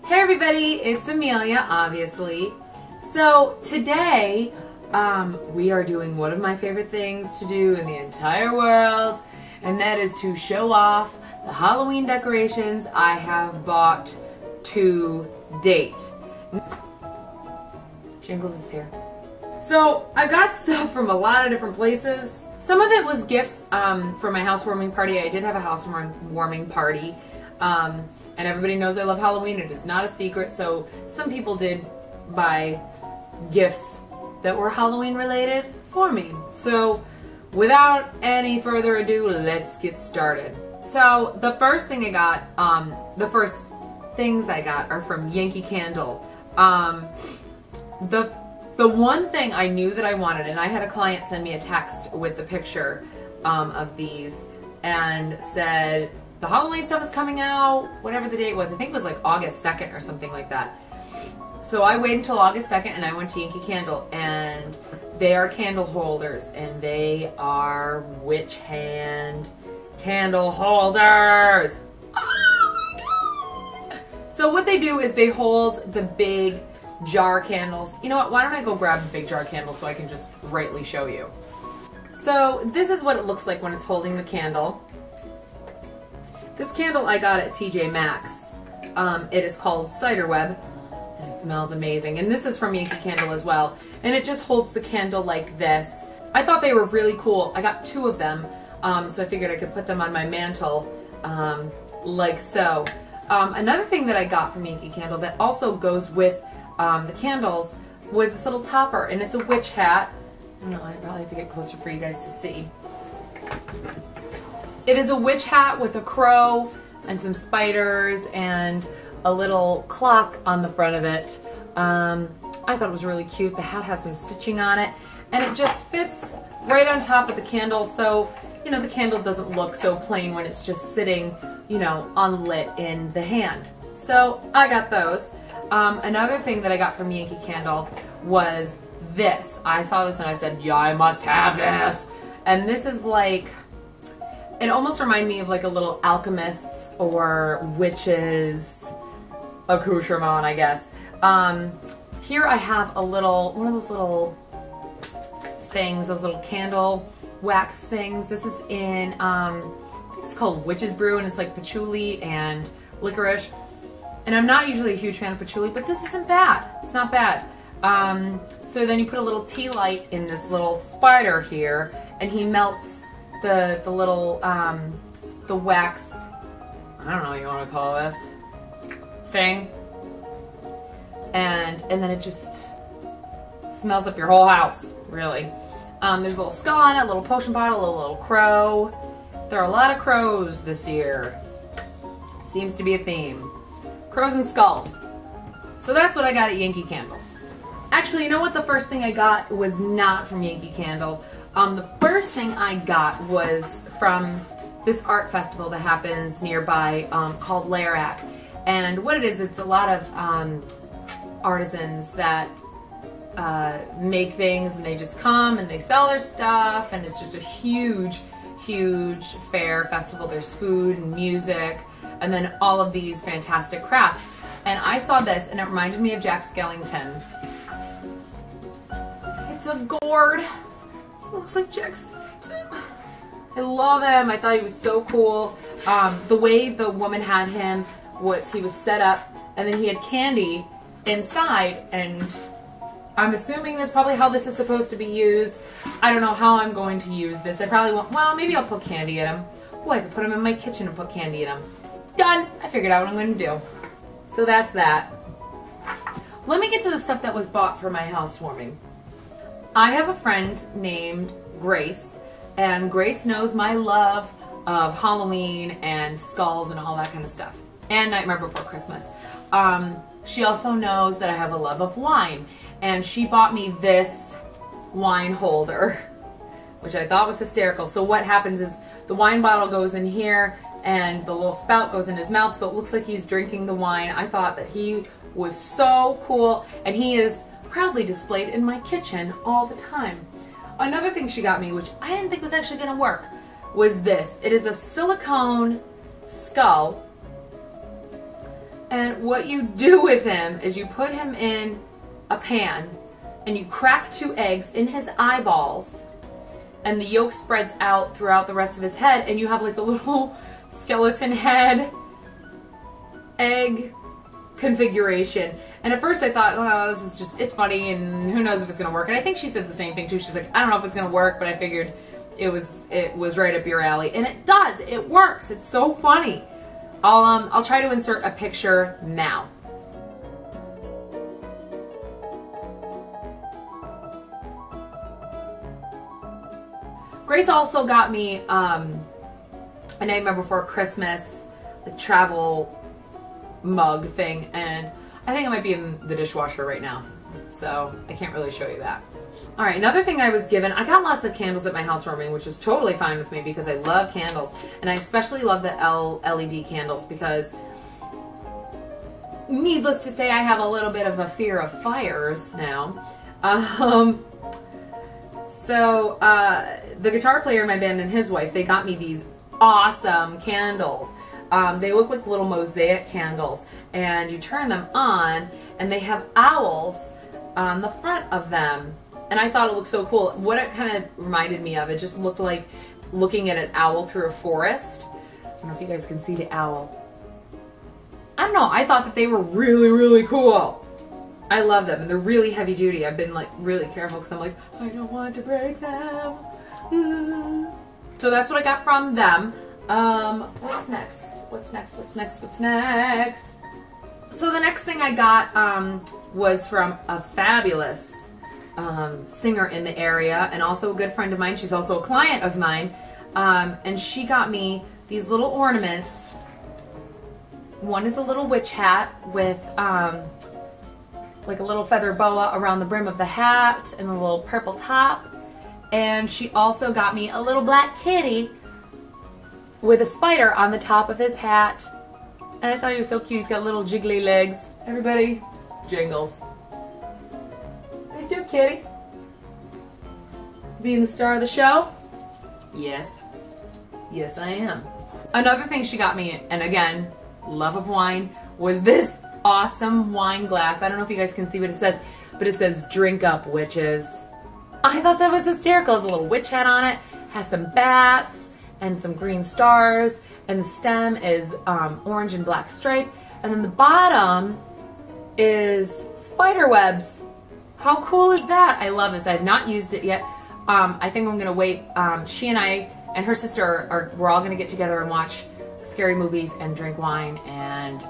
Hey everybody, it's Amelia, obviously. So today, we are doing one of my favorite things to do in the entire world, and that is to show off the Halloween decorations I have bought to date. Jingles is here. So I got stuff from a lot of different places. Some of it was gifts for my housewarming party. I did have a housewarming party. And everybody knows I love Halloween. It is not a secret. So some people did buy gifts that were Halloween related for me. So without any further ado, let's get started. So the first thing I got, the first things I got are from Yankee Candle. The one thing I knew that I wanted, and I had a client send me a text with the picture of these and said, the Halloween stuff is coming out, whatever the date was. I think it was like August 2nd or something like that. So I waited until August 2nd and I went to Yankee Candle, and they are candle holders, and they are witch hand candle holders. Oh my God. So what they do is they hold the big jar candles. You know what, why don't I go grab a big jar candle so I can just rightly show you. So this is what it looks like when it's holding the candle. This candle I got at TJ Maxx. It is called Ciderweb, and it smells amazing. And this is from Yankee Candle as well. And it just holds the candle like this. I thought they were really cool. I got 2 of them, so I figured I could put them on my mantle, like so. Another thing that I got from Yankee Candle that also goes with the candles was this little topper, and it's a witch hat. I don't know, I probably have to get closer for you guys to see. It is a witch hat with a crow and some spiders and a little clock on the front of it. I thought it was really cute. The hat has some stitching on it, and it just fits right on top of the candle, so you know the candle doesn't look so plain when it's just sitting, you know, unlit in the hand. So I got those. Another thing that I got from Yankee Candle was this. I saw this and I said, yeah, I must have this. And this is like, it almost reminded me of like a little alchemist's or witch's accoutrement, I guess. Here I have a little, one of those little things, those little candle wax things. This is in, I think it's called Witch's Brew, and it's like patchouli and licorice. And I'm not usually a huge fan of patchouli, but this isn't bad. It's not bad. So then you put a little tea light in this little spider here, and he melts the little, the wax, I don't know what you want to call this, thing. And then it just smells up your whole house, really. There's a little skull on it, a little potion bottle, a little crow. There are a lot of crows this year. Seems to be a theme. Crows and skulls. So that's what I got at Yankee Candle. Actually, you know what? The first thing I got was not from Yankee Candle. The first thing I got was from this art festival that happens nearby called Larac. And what it is, it's a lot of artisans that make things, and they just come and they sell their stuff, and it's just a huge, huge fair festival. There's food and music, and then all of these fantastic crafts. And I saw this and it reminded me of Jack Skellington. It's a gourd. It looks like Jack Skellington. I love him. I thought he was so cool. The way the woman had him was he was set up, and then he had candy inside, and I'm assuming that's probably how this is supposed to be used. I don't know how I'm going to use this. I probably won't. Well, maybe I'll put candy in him. Oh, I could put him in my kitchen and put candy in him. Done. I figured out what I'm going to do. So that's that. Let me get to the stuff that was bought for my housewarming. I have a friend named Grace, and Grace knows my love of Halloween and skulls and all that kind of stuff, and Nightmare Before Christmas. She also knows that I have a love of wine, and she bought me this wine holder, which I thought was hysterical. So what happens is the wine bottle goes in here, and the little spout goes in his mouth, so it looks like he's drinking the wine. I thought that he was so cool, and he is proudly displayed in my kitchen all the time. Another thing she got me, which I didn't think was actually going to work, was this. It is a silicone skull, And what you do with him is you put him in a pan and you crack 2 eggs in his eyeballs, and the yolk spreads out throughout the rest of his head, and you have like a little skeleton head egg configuration. And at first I thought, well, this is just, it's funny and who knows if it's gonna work. And I think she said the same thing too. She's like, I don't know if it's gonna work, but I figured it was right up your alley. And it does, it works. It's so funny. I'll try to insert a picture now. Grace also got me a Nightmare Before Christmas, the travel mug thing, and I think it might be in the dishwasher right now, so I can't really show you that. All right, another thing I was given, I got lots of candles at my housewarming, which was totally fine with me because I love candles, and I especially love the LED candles because, needless to say, I have a little bit of a fear of fires now. So the guitar player in my band and his wife, they got me these awesome candles. They look like little mosaic candles, and you turn them on and they have owls on the front of them, and I thought it looked so cool. What it kind of reminded me of, it just looked like looking at an owl through a forest. I don't know if you guys can see the owl. I don't know, I thought that they were really, really cool. I love them, and they're really heavy duty. I've been like really careful because I'm like, I don't want to break them. So that's what I got from them. What's next? What's next? What's next? What's next? So the next thing I got was from a fabulous singer in the area, and also a good friend of mine. She's also a client of mine, and she got me these little ornaments. One is a little witch hat with like a little feather boa around the brim of the hat and a little purple top. And she also got me a little black kitty with a spider on the top of his hat. And I thought he was so cute. He's got little jiggly legs. Everybody, jingles. How you doing, kitty? Being the star of the show? Yes. Yes, I am. Another thing she got me, and again, love of wine, was this awesome wine glass. I don't know if you guys can see what it says, but it says "Drink up, witches." I thought that was hysterical. There's a little witch hat on it, has some bats and some green stars, and the stem is orange and black stripe, and then the bottom is spider webs. How cool is that? I love this. I have not used it yet. I think I'm gonna wait. She and I and her sister we're all gonna get together and watch scary movies and drink wine, and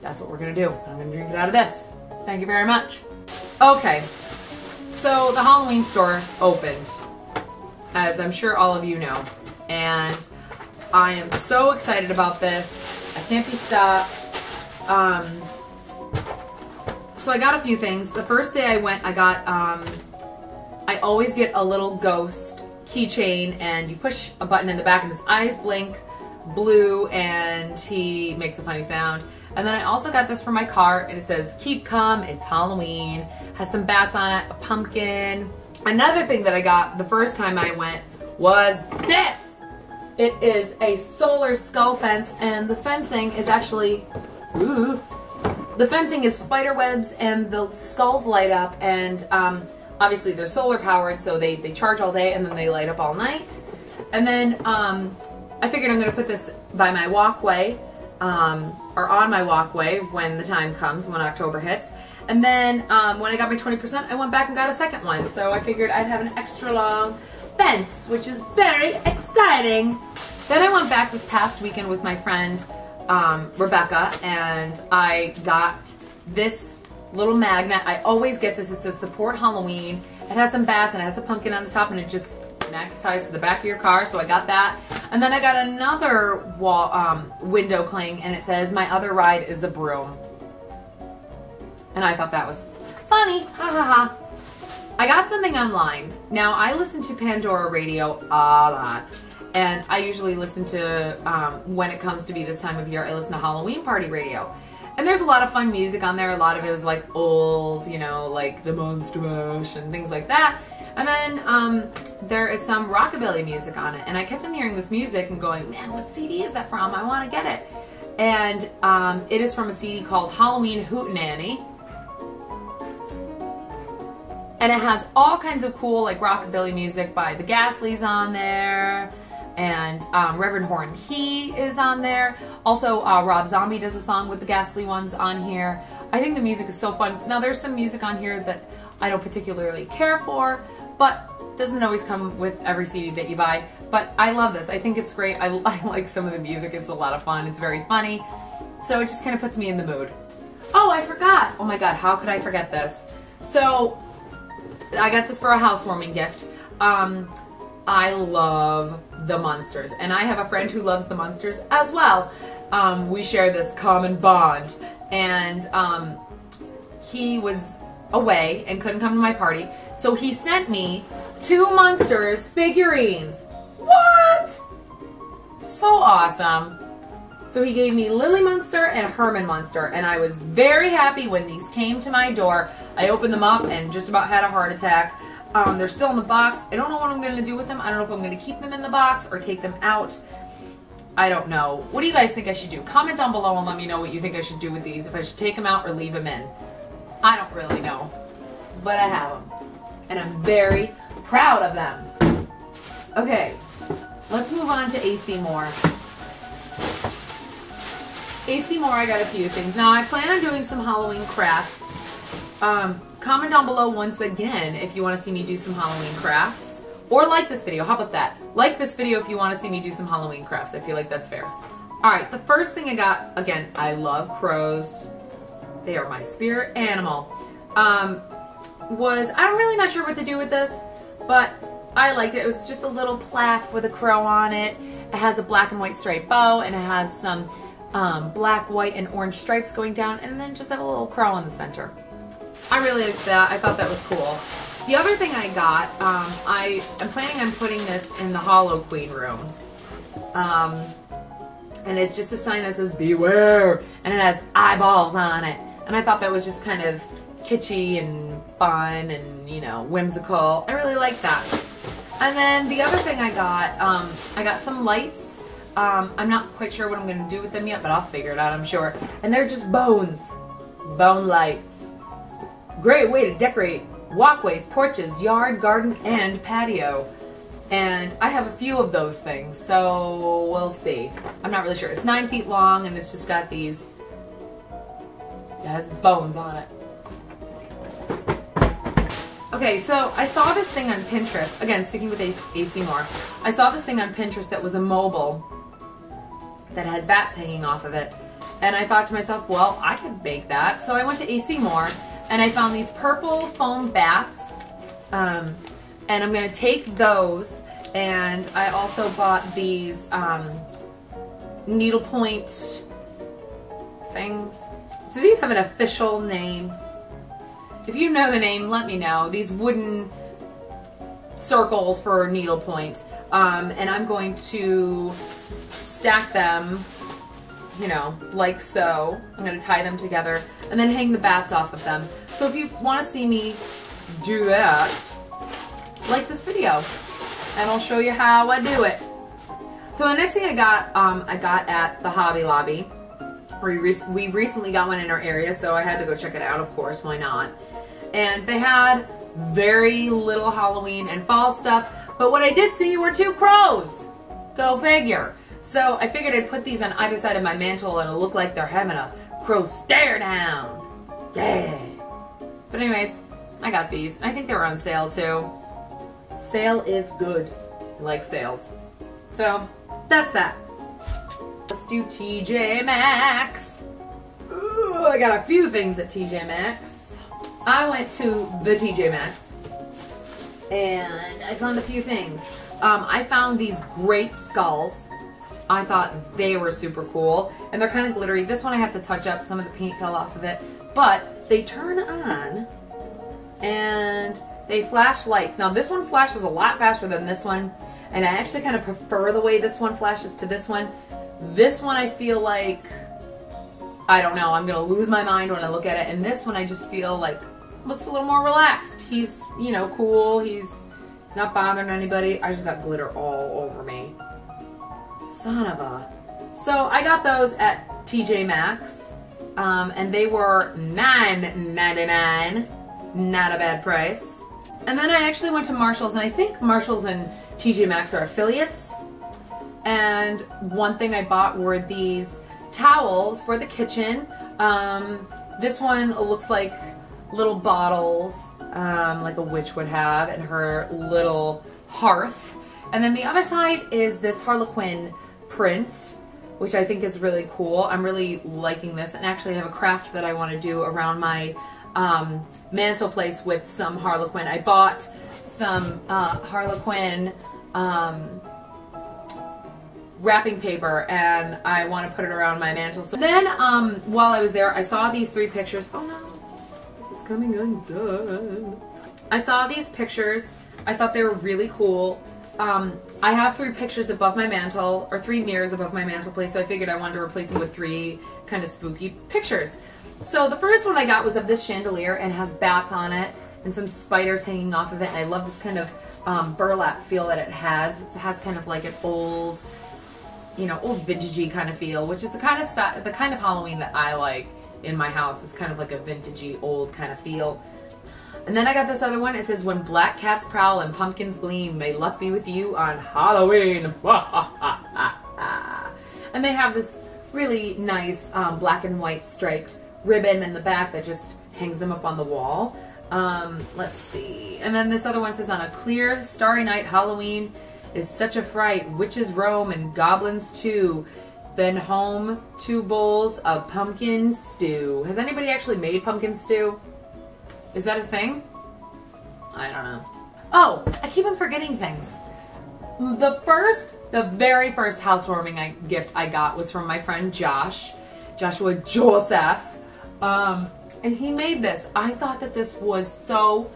that's what we're gonna do. I'm gonna drink it out of this. Thank you very much. Okay, so the Halloween store opened, as I'm sure all of you know, and I am so excited about this. I can't be stopped. So I got a few things. The first day I went, I got, I always get a little ghost keychain, and you push a button in the back and his eyes blink blue and he makes a funny sound. And then I also got this for my car, and it says "Keep Calm, it's Halloween." Has some bats on it, a pumpkin. Another thing that I got the first time I went was this. It is a solar skull fence, and the fencing is actually, the fencing is spider webs, and the skulls light up, and obviously they're solar powered, so they charge all day and then they light up all night. And then I figured I'm gonna put this by my walkway, or on my walkway when the time comes, when October hits. And then when I got my 20%, I went back and got a second one. So I figured I'd have an extra long fence, which is very exciting. Then I went back this past weekend with my friend Rebecca, and I got this little magnet. I always get this. It says "Support Halloween." It has some bats and it has a pumpkin on the top, and it just magnetized to the back of your car, so I got that. And then I got another wall window cling, and it says "My other ride is a broom." And I thought that was funny, ha ha ha. I got something online. Now, I listen to Pandora radio a lot, and I usually listen to, when it comes to be this time of year, I listen to Halloween Party radio. And there's a lot of fun music on there. A lot of it is like old, you know, like the Monster Mash and things like that. And then there is some rockabilly music on it. And I kept on hearing this music and going, man, what CD is that from? I want to get it. and it is from a CD called Halloween Hootenanny. And it has all kinds of cool, like, rockabilly music by the Gasleys on there, and Reverend Horn He is on there. Also, Rob Zombie does a song with the Ghastly ones on here. I think the music is so fun. Now, there's some music on here that I don't particularly care for, but doesn't always come with every CD that you buy. But I love this. I think it's great. I like some of the music. It's a lot of fun. It's very funny. So it just kind of puts me in the mood. Oh, I forgot. Oh my God, how could I forget this? So I got this for a housewarming gift. I love the Munsters, and I have a friend who loves the Munsters as well. We share this common bond, and he was away and couldn't come to my party, so he sent me 2 Munsters figurines. What? So awesome. So he gave me Lily Munster and Herman Munster, and I was very happy when these came to my door. I opened them up and just about had a heart attack. They're still in the box. I don't know what I'm going to do with them. I don't know if I'm going to keep them in the box or take them out. I don't know. What do you guys think I should do? Comment down below and let me know what you think I should do with these. If I should take them out or leave them in. I don't really know. But I have them. And I'm very proud of them. Okay. Let's move on to AC Moore. AC Moore, I got a few things. Now, I plan on doing some Halloween crafts. Comment down below once again if you want to see me do some Halloween crafts. Or like this video. How about that? Like this video if you want to see me do some Halloween crafts. I feel like that's fair. Alright, the first thing I got, again, I love crows. They are my spirit animal. I'm really not sure what to do with this, but I liked it. It was just a little plaque with a crow on it. It has a black and white striped bow, and it has some black, white, and orange stripes going down, and then just have a little crow in the center. I really liked that. I thought that was cool. The other thing I got, I'm planning on putting this in the Hollow Queen room. And it's just a sign that says, beware, and it has eyeballs on it. And I thought that was just kind of kitschy and fun and, you know, whimsical. I really like that. And then the other thing I got some lights. I'm not quite sure what I'm going to do with them yet, but I'll figure it out, I'm sure. And they're just bones. Bone lights. Great way to decorate walkways, porches, yard, garden, and patio. And I have a few of those things, so we'll see. I'm not really sure. It's 9 feet long, and it's just got these, it has bones on it. Okay, so I saw this thing on Pinterest. Again, sticking with AC Moore. I saw this thing on Pinterest that was a mobile that had bats hanging off of it. And I thought to myself, well, I could bake that. So I went to AC Moore, and I found these purple foam bats. And I'm going to take those. And I also bought these needlepoint things. So these have an official name. If you know the name, let me know. These wooden circles for needlepoint. And I'm going to stack them, you know, like so. I'm going to tie them together and then hang the bats off of them. So if you want to see me do that, like this video and I'll show you how I do it. So the next thing I got at the Hobby Lobby. We recently got one in our area, so I had to go check it out, of course, why not? And they had very little Halloween and fall stuff, but what I did see were 2 crows. Go figure. So I figured I'd put these on either side of my mantle and it'll look like they're having a crow stare down. Yeah. But anyways, I got these. I think they were on sale too. Sale is good. I like sales. So that's that. Let's do TJ Maxx. Ooh, I got a few things at TJ Maxx. I went to the TJ Maxx and I found a few things. I found these great skulls. I thought they were super cool, and they're kind of glittery. This one I have to touch up. Some of the paint fell off of it, but they turn on and they flash lights. Now this one flashes a lot faster than this one, and I actually kind of prefer the way this one flashes to this one. This one I feel like, I don't know, I'm going to lose my mind when I look at it, and this one I just feel like looks a little more relaxed. He's, you know, cool. He's not bothering anybody. I just got glitter all over me. Son of a... So I got those at TJ Maxx, and they were $9.99. Not a bad price. And then I actually went to Marshall's, and I think Marshall's and TJ Maxx are affiliates. And one thing I bought were these towels for the kitchen. This one looks like little bottles, like a witch would have, and her little hearth. And then the other side is this Harlequin print, which I think is really cool. I'm really liking this, and actually I have a craft that I want to do around my mantle place with some Harlequin. I bought some Harlequin wrapping paper, and I want to put it around my mantle. So then while I was there, I saw these 3 pictures. Oh no, this is coming undone. I saw these pictures. I thought they were really cool. I have 3 pictures above my mantle, or 3 mirrors above my mantle place, so I figured I wanted to replace them with 3 kind of spooky pictures. So the first one I got was of this chandelier, and has bats on it and some spiders hanging off of it. And I love this kind of burlap feel that it has. It has kind of like an old, you know, old vintagey kind of feel, which is the kind of stuff, the kind of Halloween that I like in my house, is kind of like a vintagey old kind of feel. And then I got this other one. It says, "When black cats prowl and pumpkins gleam, may luck be with you on Halloween." And they have this really nice black and white striped ribbon in the back that just hangs them up on the wall. Let's see. And then this other one says, "On a clear, starry night, Halloween is such a fright. Witches roam and goblins too. Then home 2 bowls of pumpkin stew." Has anybody actually made pumpkin stew? Is that a thing? I don't know. Oh, I keep on forgetting things. The very first housewarming gift I got was from my friend Joshua Joseph. And he made this. I thought that this was so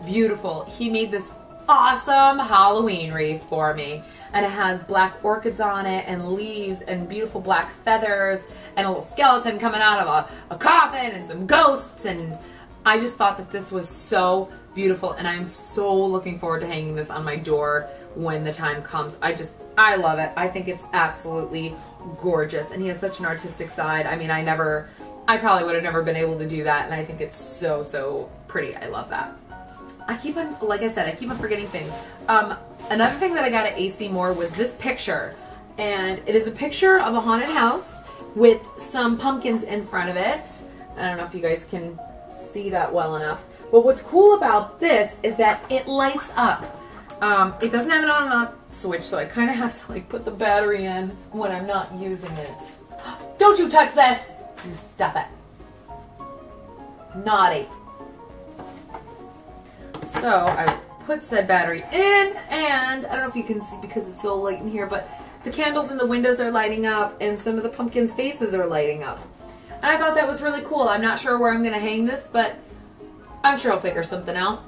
beautiful. He made this awesome Halloween wreath for me. And it has black orchids on it, and leaves, and beautiful black feathers, and a little skeleton coming out of a coffin, and some ghosts, and I just thought that this was so beautiful, and I'm so looking forward to hanging this on my door when the time comes. I love it. I think it's absolutely gorgeous, and he has such an artistic side. I mean, I probably would have never been able to do that, and I think it's so, so pretty. I love that. Like I said, I keep on forgetting things. Another thing that I got at AC Moore was this picture, and it is a picture of a haunted house with some pumpkins in front of it. I don't know if you guys can see that well enough, but what's cool about this is that it lights up. It doesn't have an on and off switch, so I kind of have to like put the battery in when I'm not using it. Don't you touch this! You stop it. Naughty. So I put said battery in, and I don't know if you can see because it's so light in here, but the candles in the windows are lighting up, and some of the pumpkins' faces are lighting up. And I thought that was really cool. I'm not sure where I'm going to hang this, but I'm sure I'll figure something out.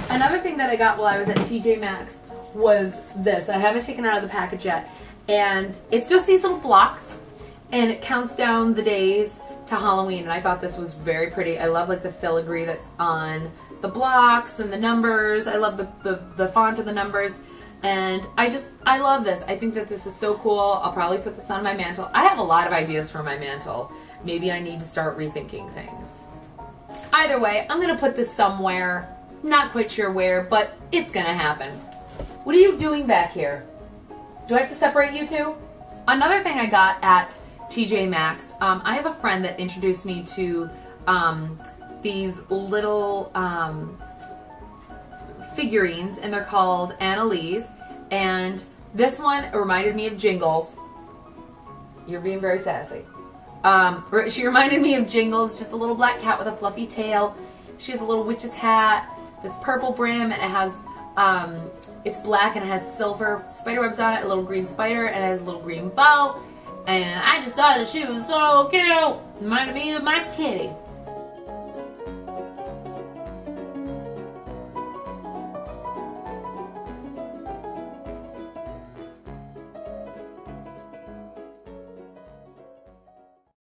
Another thing that I got while I was at TJ Maxx was this. I haven't taken it out of the package yet. And it's just these little blocks, and it counts down the days to Halloween. And I thought this was very pretty. I love like the filigree that's on the blocks and the numbers. I love the font of the numbers. And I love this. I think that this is so cool. I'll probably put this on my mantle. I have a lot of ideas for my mantle. Maybe I need to start rethinking things. Either way, I'm going to put this somewhere. Not quite sure where, but it's going to happen. What are you doing back here? Do I have to separate you two? Another thing I got at TJ Maxx, I have a friend that introduced me to these little figurines, and they're called Annalise, and this one reminded me of Jingles. You're being very sassy. She reminded me of Jingles, just a little black cat with a fluffy tail. She has a little witch's hat that's purple brim, and it has it's black and it has silver spider webs on it, a little green spider, and it has a little green bow. And I just thought that she was so cute. Reminded me of my kitty.